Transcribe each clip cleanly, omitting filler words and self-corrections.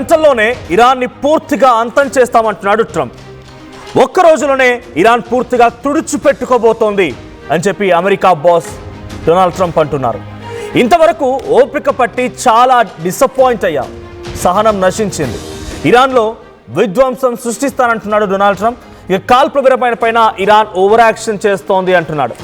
గంటల్లోనే ఇరాన్ని పూర్తిగా అంతం చేస్తామంటున్నాడు ట్రంప్. ఒక్క రోజులోనే ఇరాన్ పూర్తిగా తుడిచిపెట్టుకోబోతోంది అని చెప్పి అమెరికా బాస్ డొనాల్డ్ ట్రంప్ అంటున్నారు. ఇంతవరకు ఓపిక పట్టి చాలా డిసప్పాయింట్ అయ్యా, సహనం నశించింది, ఇరాన్లో విధ్వంసం సృష్టిస్తానంటున్నాడు డొనాల్డ్ ట్రంప్. ఇక కాల్పుల విరమణ పైన ఇరాన్ ఓవర్ యాక్షన్ చేస్తోంది అంటున్నాడు.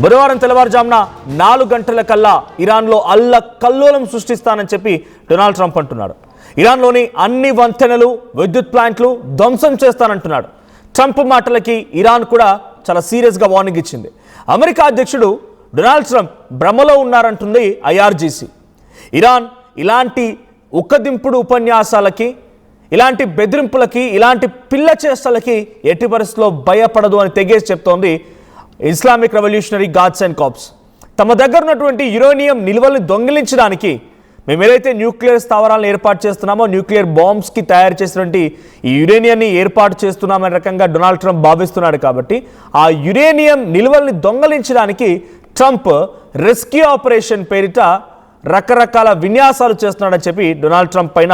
బుధవారం తెల్లవారుజామున 4 గంటల కల్లా ఇరాన్లో కల్లోలం సృష్టిస్తానని చెప్పి డొనాల్డ్ ట్రంప్ అంటున్నాడు. ఇరాన్లోని అన్ని వంతెనలు, విద్యుత్ ప్లాంట్లు ధ్వంసం చేస్తానంటున్నాడు. ట్రంప్ మాటలకి ఇరాన్ కూడా చాలా సీరియస్గా వార్నింగ్ ఇచ్చింది. అమెరికా అధ్యక్షుడు డొనాల్డ్ ట్రంప్ భ్రమలో ఉన్నారంటుంది ఐఆర్జీసీ. ఇరాన్ ఇలాంటి ఉక్కదింపుడు ఉపన్యాసాలకి, ఇలాంటి బెదిరింపులకి, ఇలాంటి పిల్ల చేష్టలకి ఎట్టి పరిస్థితుల్లో భయపడదు అని తెగేసి చెప్తోంది Islamic Revolutionary Guards and Corps. తమ దగ్గర ఉన్నటువంటి యురేనియం నిల్వల్ని దొంగిలించడానికి మేము ఏదైతే న్యూక్లియర్ స్థావరాలను ఏర్పాటు చేస్తున్నామో, న్యూక్లియర్ బాంబ్స్కి తయారు చేసినటువంటి ఈ యురేనియాన్ని ఏర్పాటు చేస్తున్నామనే రకంగా డొనాల్డ్ ట్రంప్ భావిస్తున్నాడు. కాబట్టి ఆ యురేనియం నిల్వల్ని దొంగలించడానికి ట్రంప్ రెస్క్యూ ఆపరేషన్ పేరిట రకరకాల విన్యాసాలు చేస్తున్నాడని చెప్పి డొనాల్డ్ ట్రంప్ పైన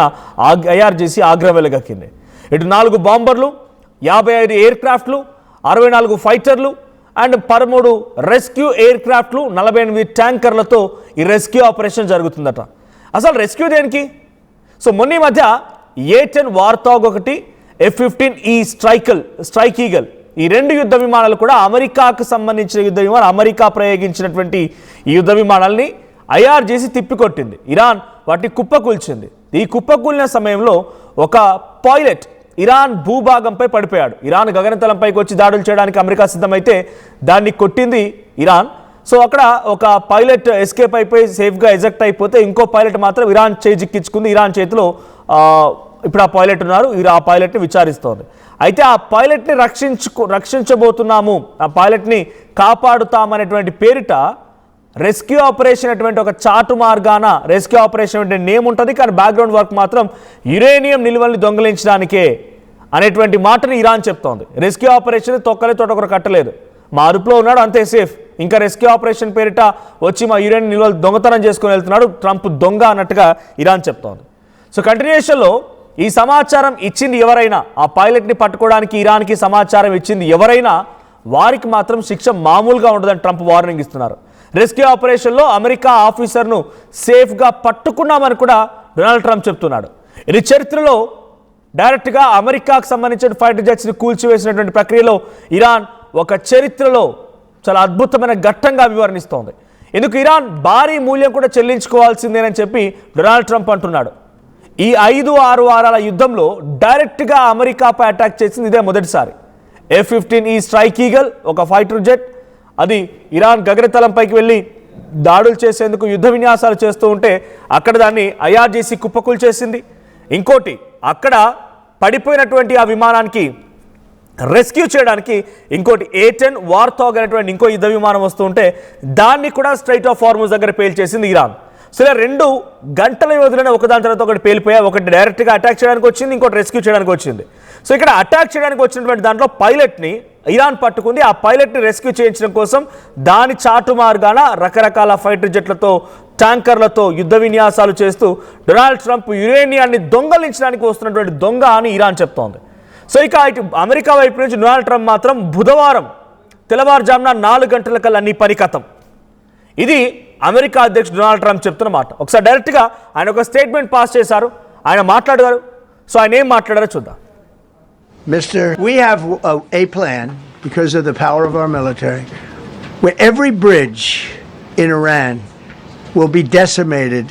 ఐఆర్జీసీ ఆగ్రహం వెలుగక్కింది. ఇటు 4 బాంబర్లు, 55 ఎయిర్ క్రాఫ్ట్లు, 64 ఫైటర్లు అండ్ 13 రెస్క్యూ ఎయిర్ క్రాఫ్ట్లు, 48 ట్యాంకర్లతో ఈ రెస్క్యూ ఆపరేషన్ జరుగుతుందట. అసలు రెస్క్యూ దేనికి? సో మొన్న మధ్య A-10 వార్థాగ్ ఒకటి, F-15E స్ట్రైక్ ఈగల్, ఈ 2 యుద్ధ విమానాలు కూడా అమెరికాకు సంబంధించిన యుద్ధ విమానాలు, అమెరికా ప్రయోగించినటువంటి ఈ యుద్ధ విమానాల్ని ఐఆర్జీసీ తిప్పికొట్టింది. ఇరాన్ వాటిని కుప్పకూల్చింది. ఈ కుప్పకూలిన సమయంలో ఒక పైలట్ ఇరాన్ భూభాగంపై పడిపోయాడు. ఇరాన్ గగనతలంపైకి వచ్చి దాడులు చేయడానికి అమెరికా సిద్ధమైతే దాన్ని కొట్టింది ఇరాన్. సో అక్కడ ఒక పైలట్ ఎస్కేప్ అయిపోయి సేఫ్గా ఎజెక్ట్ అయిపోతే ఇంకో పైలట్ మాత్రం ఇరాన్ చేయి చిక్కించుకుంది. ఇరాన్ చేతిలో ఇప్పుడు ఆ పైలట్ ఉన్నారు. ఆ పైలట్ని విచారిస్తోంది. అయితే ఆ పైలట్ని రక్షించబోతున్నాము, ఆ పైలట్ని కాపాడుతామనేటువంటి పేరిట రెస్క్యూ ఆపరేషన్ అటువంటి ఒక చాటు మార్గాన రెస్క్యూ ఆపరేషన్ అంటే నేమ్ ఉంటుంది, కానీ బ్యాక్గ్రౌండ్ వర్క్ మాత్రం యురేనియం నిల్వల్ని దొంగలించడానికే అనేటువంటి మాటని ఇరాన్ చెప్తోంది. రెస్క్యూ ఆపరేషన్ తొక్కలే తోటొకరు కట్టలేదు, మా అదుపులో ఉన్నాడు అంతే సేఫ్, ఇంకా రెస్క్యూ ఆపరేషన్ పేరిట వచ్చి మా యురేనియం నిల్వలు దొంగతనం చేసుకుని వెళ్తున్నాడు ట్రంప్ దొంగ అన్నట్టుగా ఇరాన్ చెప్తోంది. సో కంటిన్యూషన్లో ఈ సమాచారం ఇచ్చింది ఎవరైనా, ఆ పైలట్ని పట్టుకోవడానికి ఇరాన్కి సమాచారం ఇచ్చింది ఎవరైనా, వారికి మాత్రం శిక్ష మామూలుగా ఉండదని ట్రంప్ వార్నింగ్ ఇస్తున్నారు. రెస్క్యూ ఆపరేషన్లో అమెరికా ఆఫీసర్ను సేఫ్గా పట్టుకున్నామని కూడా డొనాల్డ్ ట్రంప్ చెప్తున్నాడు. ఇది చరిత్రలో డైరెక్ట్గా అమెరికాకు సంబంధించిన ఫైటర్ జెట్స్ని కూల్చివేసినటువంటి ప్రక్రియలో ఇరాన్ ఒక చరిత్రలో చాలా అద్భుతమైన ఘట్టంగా వివరణిస్తోంది. ఎందుకు ఇరాన్ భారీ మూల్యం కూడా చెల్లించుకోవాల్సిందేనని చెప్పి డొనాల్డ్ ట్రంప్ అంటున్నాడు. ఈ 5-6 వారాల యుద్ధంలో డైరెక్ట్గా అమెరికాపై అటాక్ చేసింది ఇదే మొదటిసారి. F-15E స్ట్రైక్ ఈగల్ ఒక ఫైటర్ జెట్, అది ఇరాన్ గగనతలంపైకి వెళ్ళి దాడులు చేసేందుకు యుద్ధ విన్యాసాలు చేస్తూ ఉంటే అక్కడ దాన్ని ఐఆర్జీసీ కుప్పకూల్ చేసింది. ఇంకోటి అక్కడ పడిపోయినటువంటి ఆ విమానానికి రెస్క్యూ చేయడానికి ఇంకోటి A-10 వార్థాగ్ అనేటువంటి ఇంకో యుద్ధ విమానం వస్తూ ఉంటే దాన్ని కూడా స్ట్రైట్ ఆఫ్ హార్ముజ్ దగ్గర పేల్చేసింది ఇరాన్. సో ఇలా 2 గంటల వ్యవధిలోనే ఒకదాని తర్వాత ఒకటి పేలిపోయాయి. ఒకటి డైరెక్ట్గా అటాక్ చేయడానికి వచ్చింది, ఇంకోటి రెస్క్యూ చేయడానికి వచ్చింది. సో ఇక్కడ అటాక్ చేయడానికి వచ్చినటువంటి దాంట్లో పైలట్ని ఇరాన్ పట్టుకుంది. ఆ పైలట్ని రెస్క్యూ చేయించడం కోసం దాని చాటు మార్గాన రకరకాల ఫైటర్ జెట్లతో, ట్యాంకర్లతో యుద్ధ విన్యాసాలు చేస్తూ డొనాల్డ్ ట్రంప్ యురేనియాన్ని దొంగలించడానికి వస్తున్నటువంటి దొంగ అని ఇరాన్ చెప్తోంది. సో ఇక ఇటు అమెరికా వైపు నుంచి డొనాల్డ్ ట్రంప్ మాత్రం బుధవారం తెల్లవారుజామున 4 గంటల కల్లా నీ పని కథం. ఇది అమెరికా అధ్యక్షుడు డొనాల్డ్ ట్రంప్ చెప్తున్న మాట. ఒకసారి డైరెక్ట్గా ఆయన ఒక స్టేట్మెంట్ పాస్ చేశారు, ఆయన మాట్లాడారు. సో ఆయన ఏం మాట్లాడారో చూద్దాం. Mister, we have a plan because of the power of our military where every bridge in Iran will be decimated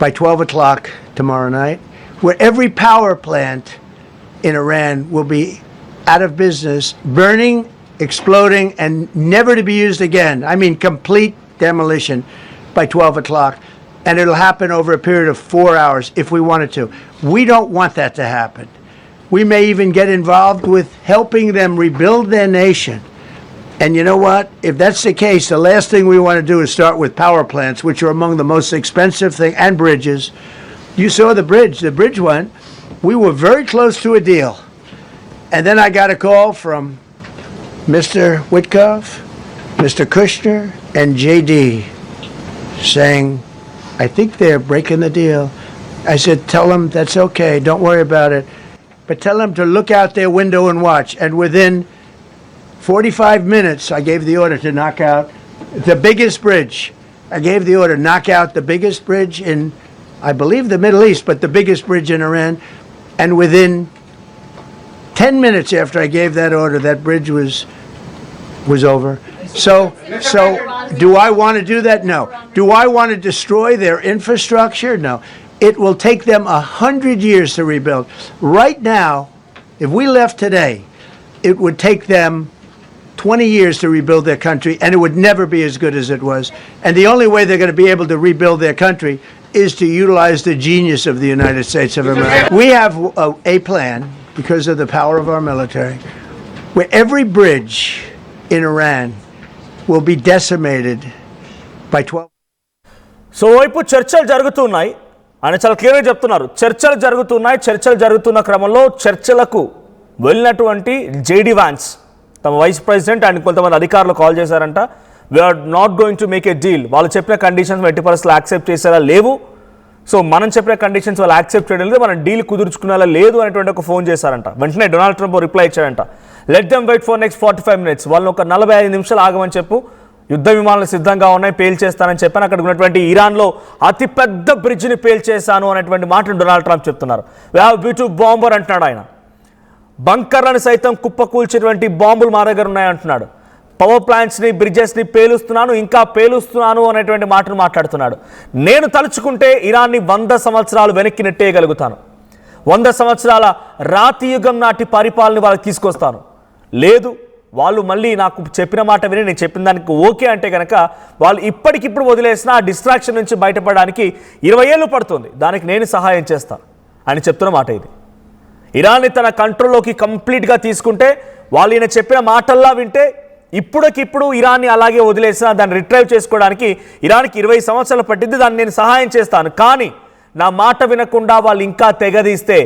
by 12 o'clock tomorrow night, where every power plant in Iran will be out of business, burning, exploding, and never to be used again. I mean, complete demolition by 12 o'clock. And it'll happen over a period of 4 hours if we wanted to. We don't want that to happen. We may even get involved with helping them rebuild their nation. And you know what? If that's the case, the last thing we want to do is start with power plants, which are among the most expensive thing, and bridges. You saw the bridge one. We were very close to a deal. And then I got a call from Mr. Witkoff, Mr. Kushner, and JD saying, I think they're breaking the deal. I said, tell them that's okay. Don't worry about it. But tell them to look out their window and watch. And within 45 minutes, I gave the order to knock out the biggest bridge. I gave the order, knock out the biggest bridge in, I believe, the Middle East, but the biggest bridge in Iran. And within 10 minutes after I gave that order, that bridge was over. So do I want to do that? No. Do I want to destroy their infrastructure? No. It will take them 100 years to rebuild. Right now, if we left today, it would take them 20 years to rebuild their country, and it would never be as good as it was. And the only way they're going to be able to rebuild their country is to utilize the genius of the United States of America. We have a plan, because of the power of our military, where every bridge in Iran will be decimated by 12. So వైపు చర్చలు జరుగుతున్నాయి. ఆయన చాలా క్లియర్గా చెప్తున్నారు, చర్చలు జరుగుతున్నాయి. చర్చలు జరుగుతున్న క్రమంలో చర్చలకు వెళ్ళినటువంటి జేడీ వ్యాన్స్ తమ వైస్ ప్రెసిడెంట్ అండ్ కొంతమంది అధికారులు కాల్ చేశారంట. We are not going to make a deal. వాళ్ళు చెప్పిన కండిషన్స్ ఎట్టి పరిస్థితులు యాక్సెప్ట్ చేసేలా లేవు. సో మనం చెప్పిన కండిషన్స్ వాళ్ళు యాక్సెప్ట్ చేయడం లేదు, మనం డీల్ కుదుర్చుకునేలా లేదు అనేటువంటి ఒక ఫోన్ చేశారంట. వెంటనే డొనాల్డ్ ట్రంప్ రిప్లై ఇచ్చాడంట, let them wait for next 45 minutes. వాళ్ళని ఒక 45 నిమిషాలు ఆగమని చెప్పు, యుద్ధ విమానాలు సిద్ధంగా ఉన్నాయి, పేల్చేస్తానని చెప్పాను. అక్కడ ఉన్నటువంటి ఇరాన్లో అతిపెద్ద బ్రిడ్జ్ని పేల్చేశాను అనేటువంటి మాటను డొనాల్డ్ ట్రంప్ చెప్తున్నారు. వీ హ్యావ్ B-2 బాంబర్ అంటున్నాడు ఆయన. బంకర్లను సైతం కుప్పకూల్చేటువంటి బాంబులు మా దగ్గర ఉన్నాయంటున్నాడు. పవర్ ప్లాంట్స్ని, బ్రిడ్జెస్ని పేలుస్తున్నాను, ఇంకా పేలుస్తున్నాను అనేటువంటి మాటను మాట్లాడుతున్నాడు. నేను తలుచుకుంటే ఇరాన్ని 100 సంవత్సరాలు వెనక్కి నెట్టేయగలుగుతాను. 100 సంవత్సరాల రాతి యుగం నాటి పరిపాలన వాళ్ళకి తీసుకొస్తాను. లేదు, వాళ్ళు మళ్ళీ నాకు చెప్పిన మాట విని నేను చెప్పిన దానికి ఓకే అంటే కనుక వాళ్ళు ఇప్పటికిప్పుడు వదిలేసిన ఆ డిస్ట్రాక్షన్ నుంచి బయటపడడానికి 20 ఏళ్ళు పడుతుంది. దానికి నేను సహాయం చేస్తాను అని చెప్తున్న మాట ఇది. ఇరాన్ని తన కంట్రోల్లోకి కంప్లీట్గా తీసుకుంటే, వాళ్ళు ఈయన చెప్పిన మాటల్లా వింటే, ఇప్పటికిప్పుడు ఇరాన్ని అలాగే వదిలేసిన దాన్ని రిట్రైవ్ చేసుకోవడానికి ఇరాన్కి 20 సంవత్సరాలు పట్టింది. దాన్ని నేను సహాయం చేస్తాను. కానీ నా మాట వినకుండా వాళ్ళు ఇంకా తెగదీస్తే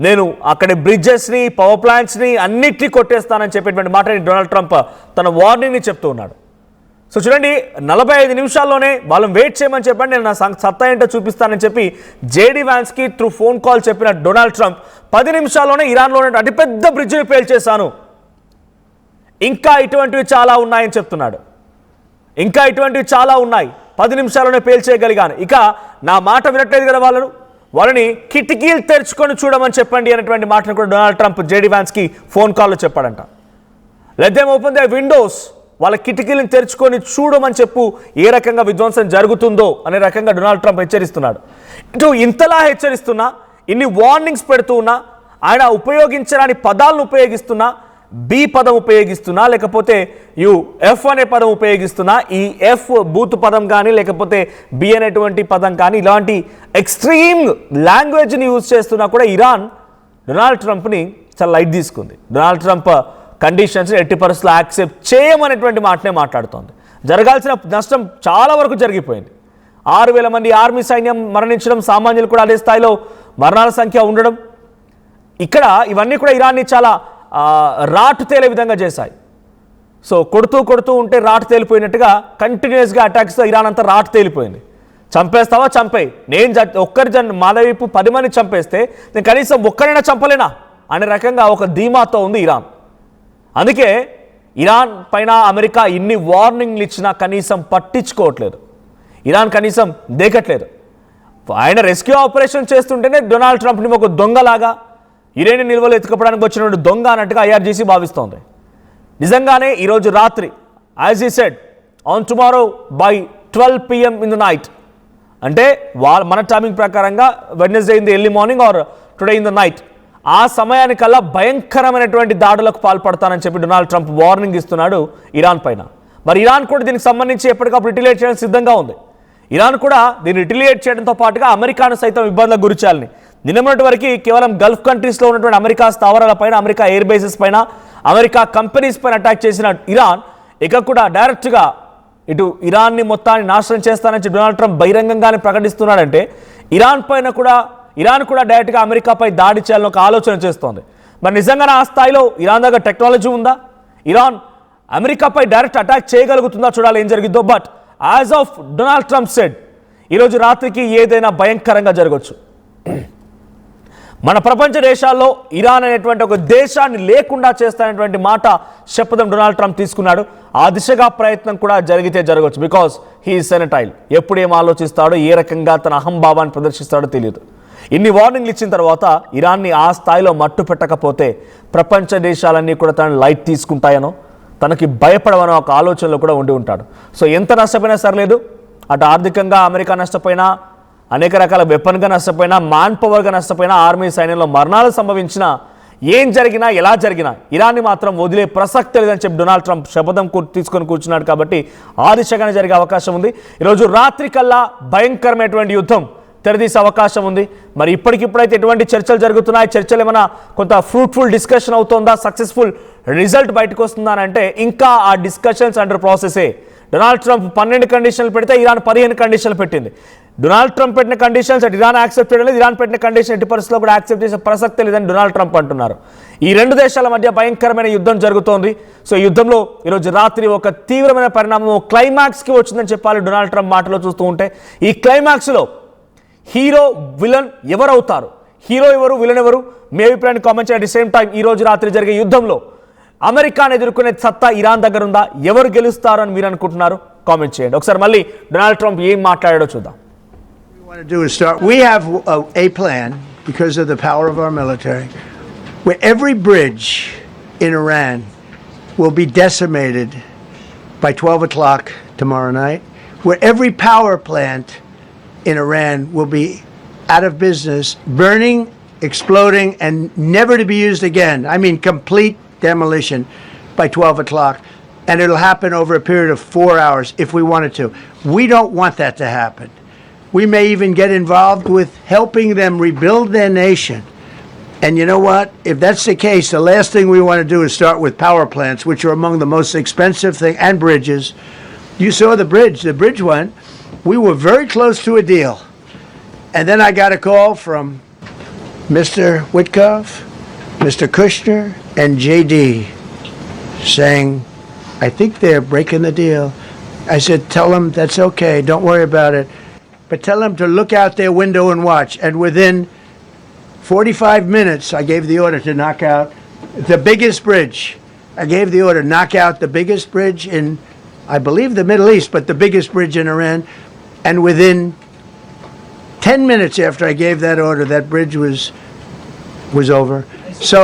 నేను అక్కడ బ్రిడ్జెస్ని, పవర్ ప్లాంట్స్ని అన్నిటినీ కొట్టేస్తానని చెప్పేటువంటి మాటని డొనాల్డ్ ట్రంప్ తన వార్నింగ్ని చెప్తూ ఉన్నాడు. సో చూడండి, 45 నిమిషాల్లోనే వాళ్ళని వెయిట్ చేయమని చెప్పండి, నేను నా సత్తా ఏంటో చూపిస్తానని చెప్పి జేడీ వ్యాన్స్కి త్రూ ఫోన్ కాల్ చెప్పిన డొనాల్డ్ ట్రంప్ 10 నిమిషాల్లోనే ఇరాన్లోనే అతిపెద్ద బ్రిడ్జిని పేల్చేశాను, ఇంకా ఇటువంటివి చాలా ఉన్నాయని చెప్తున్నాడు. ఇంకా ఇటువంటివి చాలా ఉన్నాయి, 10 నిమిషాల్లోనే పేల్చేయగలిగాను. ఇక నా మాట వినట్లేదు కదా వాళ్ళని కిటికీలు తెరుచుకొని చూడమని చెప్పండి అనేటువంటి మాటను కూడా డొనాల్డ్ ట్రంప్ జేడీ వ్యాన్స్కి ఫోన్ కాల్లో చెప్పాడంట. Let them open the Windows, వాళ్ళ కిటికీలను తెరుచుకొని చూడమని చెప్పు, ఏ రకంగా విధ్వంసం జరుగుతుందో అనే రకంగా డొనాల్డ్ ట్రంప్ హెచ్చరిస్తున్నాడు. ఇటు ఇంతలా హెచ్చరిస్తున్నా, ఇన్ని వార్నింగ్స్ పెడుతూ ఉన్నా, ఆయన ఉపయోగించరాని పదాలను ఉపయోగిస్తున్నా, బి పదం ఉపయోగిస్తున్నా, లేకపోతే ఎఫ్ అనే పదం ఉపయోగిస్తున్నా, ఈ ఎఫ్ బూత్ పదం కానీ లేకపోతే బి అనేటువంటి పదం కానీ ఇలాంటి ఎక్స్ట్రీమ్ లాంగ్వేజ్ని యూజ్ చేస్తున్నా కూడా ఇరాన్ డొనాల్డ్ ట్రంప్ని చాలా లైట్ తీసుకుంది. డొనాల్డ్ ట్రంప్ కండిషన్స్ని ఎట్టి పరిస్థితుల్లో యాక్సెప్ట్ చేయమనేటువంటి మాటనే మాట్లాడుతోంది. జరగాల్సిన నష్టం చాలా వరకు జరిగిపోయింది. 6,000 మంది ఆర్మీ సైన్యం మరణించడం, సామాన్యులు కూడా అదే స్థాయిలో మరణాల సంఖ్య ఉండడం, ఇక్కడ ఇవన్నీ కూడా ఇరాన్ని చాలా రాటు తేలే విధంగా చేశాయి. సో కొడుతూ ఉంటే రాటు తేలిపోయినట్టుగా కంటిన్యూస్గా అటాక్స్తో ఇరాన్ అంతా రాటు తేలిపోయింది. చంపేస్తావా చంపేయి, నేను మా వైపు 10 మంది చంపేస్తే నేను కనీసం ఒక్కరైనా చంపలేనా అనే రకంగా ఒక ధీమాతో ఉంది ఇరాన్. అందుకే ఇరాన్ పైన అమెరికా ఇన్ని వార్నింగ్లు ఇచ్చినా కనీసం పట్టించుకోవట్లేదు, ఇరాన్ కనీసం దేకట్లేదు. ఆయన రెస్క్యూ ఆపరేషన్ చేస్తుంటేనే డొనాల్డ్ ట్రంప్ని ఒక దొంగలాగా, యురేనియం నిల్వలు ఎత్తుకపోవడానికి వచ్చిన దొంగ అన్నట్టుగా ఐఆర్జీసీ భావిస్తోంది. నిజంగానే ఈరోజు రాత్రి, యాజ్ ఈ said, on tomorrow by 12 PM in the night, అంటే మన టైమింగ్ ప్రకారంగా Wednesday in the early morning or today in the night, ఆ సమయానికల్లా భయంకరమైనటువంటి దాడులకు పాల్పడతానని చెప్పి డొనాల్డ్ ట్రంప్ వార్నింగ్ ఇస్తున్నాడు ఇరాన్ పైన. మరి ఇరాన్ కూడా దీనికి సంబంధించి ఎప్పటికప్పుడు రిటిలియేట్ చేయడానికి సిద్ధంగా ఉంది. ఇరాన్ కూడా దీన్ని రిటిలియేట్ చేయడంతో పాటుగా అమెరికాను సైతం ఇబ్బందులకు గురి చేయాలని, నిన్నటి వరకు కేవలం గల్ఫ్ కంట్రీస్లో ఉన్నటువంటి అమెరికా స్థావరాల పైన, అమెరికా ఎయిర్ బేసెస్ పైన, అమెరికా కంపెనీస్ పైన అటాక్ చేసిన ఇరాన్ ఇక కూడా డైరెక్ట్గా ఇటు ఇరాన్ని మొత్తాన్ని నాశనం చేస్తానని డొనాల్డ్ ట్రంప్ బహిరంగంగానే ప్రకటిస్తున్నాడంటే ఇరాన్ కూడా డైరెక్ట్గా అమెరికాపై దాడి చేయాలని ఒక ఆలోచన చేస్తోంది. మరి నిజంగానే ఆ స్థాయిలో ఇరాన్ దగ్గర టెక్నాలజీ ఉందా? ఇరాన్ అమెరికాపై డైరెక్ట్ అటాక్ చేయగలుగుతుందా? చూడాలి ఏం జరిగిద్దో. But as of Donald Trump said, ఈరోజు రాత్రికి ఏదైనా భయంకరంగా జరగవచ్చు. మన ప్రపంచ దేశాల్లో ఇరాన్ అనేటువంటి ఒక దేశాన్ని లేకుండా చేస్తానటువంటి మాట శపథం డొనాల్డ్ ట్రంప్ తీసుకున్నాడు. ఆ దిశగా ప్రయత్నం కూడా జరిగితే జరగవచ్చు. Because he senile. ఎప్పుడు ఏం ఆలోచిస్తాడో, ఏ రకంగా తన అహంభావాన్ని ప్రదర్శిస్తాడో తెలియదు. ఇన్ని వార్నింగ్లు ఇచ్చిన తర్వాత ఇరాన్ని ఆ స్థాయిలో మట్టు పెట్టకపోతే ప్రపంచ దేశాలన్నీ కూడా తనని లైట్ తీసుకుంటాయనో, తనకి భయపడవనో ఒక ఆలోచనలో కూడా ఉండి ఉంటాడు. సో ఎంత నష్టపోయినా సరలేదు, అటు ఆర్థికంగా అమెరికా నష్టపోయినా, అనేక రకాల వెపన్గా నష్టపోయినా, మ్యాన్ పవర్గా నష్టపోయినా, ఆర్మీ సైన్యంలో మరణాలు సంభవించినా, ఏం జరిగినా ఎలా జరిగినా ఇరాన్ని మాత్రం వదిలే ప్రసక్తి లేదని చెప్పి డొనాల్డ్ ట్రంప్ శపథం తీసుకొని కూర్చున్నాడు. కాబట్టి ఆ దిశగానే జరిగే అవకాశం ఉంది. ఈరోజు రాత్రి కల్లా భయంకరమైనటువంటి యుద్ధం తెరదీసే అవకాశం ఉంది. మరి ఇప్పటికిప్పుడైతే ఎటువంటి చర్చలు జరుగుతున్నాయి, చర్చలు ఏమైనా కొంత ఫ్రూట్ఫుల్ డిస్కషన్ అవుతుందా, సక్సెస్ఫుల్ రిజల్ట్ బయటకు వస్తుందా అంటే ఇంకా ఆ డిస్కషన్స్ అండర్ ప్రాసెసే. డొనాల్డ్ ట్రంప్ 12 కండిషన్లు పెడితే ఇరాన్ 15 కండిషన్లు పెట్టింది. డొనాల్డ్ ట్రంప్ పెట్టిన కండిషన్స్ అటు ఇరాన్ యాక్సెప్ట్ చేయడం లేదు, ఇరాన్ పెట్టిన కండిషన్ ఎట్టి పరిస్థితుల్లో కూడా యాక్సెప్ట్ చేసే ప్రసక్తే లేదని డొనాల్డ్ ట్రంప్ అంటున్నారు. ఈ రెండు దేశాల మధ్య భయంకరమైన యుద్ధం జరుగుతోంది. సో ఈ యుద్ధంలో ఈరోజు రాత్రి ఒక తీవ్రమైన పరిణామం క్లైమాక్స్కి వచ్చిందని చెప్పాలి డొనాల్డ్ ట్రంప్ మాటలో చూస్తూ ఉంటే. ఈ క్లైమాక్స్లో హీరో విలన్ ఎవరవుతారు, హీరో ఎవరు, విలన్ ఎవరు, మీ అభిప్రాయాన్ని కామెంట్ చేయండి. సేమ్ టైం ఈ రోజు రాత్రి జరిగే యుద్ధంలో అమెరికాను ఎదుర్కొనే సత్తా ఇరాన్ దగ్గర ఉందా, ఎవరు గెలుస్తారు అని మీరు అనుకుంటున్నారు కామెంట్ చేయండి. ఒకసారి మళ్ళీ డొనాల్డ్ ట్రంప్ ఏం మాట్లాడాడో చూద్దాం. We have a plan because of the power of our military where every bridge in Iran will be decimated by 12 o'clock tomorrow night, where every power plant in Iran will be out of business, burning, exploding, and never to be used again. I mean, complete demolition by 12 o'clock. And it'll happen over a period of 4 hours if we wanted to. We don't want that to happen. We may even get involved with helping them rebuild their nation. And you know what? If that's the case, the last thing we want to do is start with power plants, which are among the most expensive thing, and bridges. You saw the bridge went. We were very close to a deal. And then I got a call from Mr. Witkoff, Mr. Kushner, and JD saying, I think they're breaking the deal. I said, tell them that's okay. Don't worry about it. But tell them to look out their window and watch. And within 45 minutes, I gave the order to knock out the biggest bridge. I gave the order, knock out the biggest bridge in, I believe, the Middle East, but the biggest bridge in Iran. And within 10 minutes after I gave that order, that bridge was over. So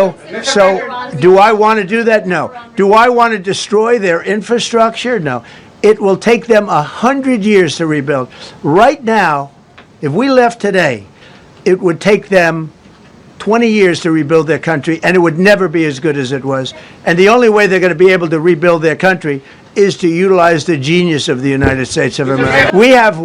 do I want to do that? No. Do I want to destroy their infrastructure? No. It will take them 100 years to rebuild. Right now, if we left today, it would take them 20 years to rebuild their country, and it would never be as good as it was. And the only way they're going to be able to rebuild their country is to utilize the genius of the United States of America. We have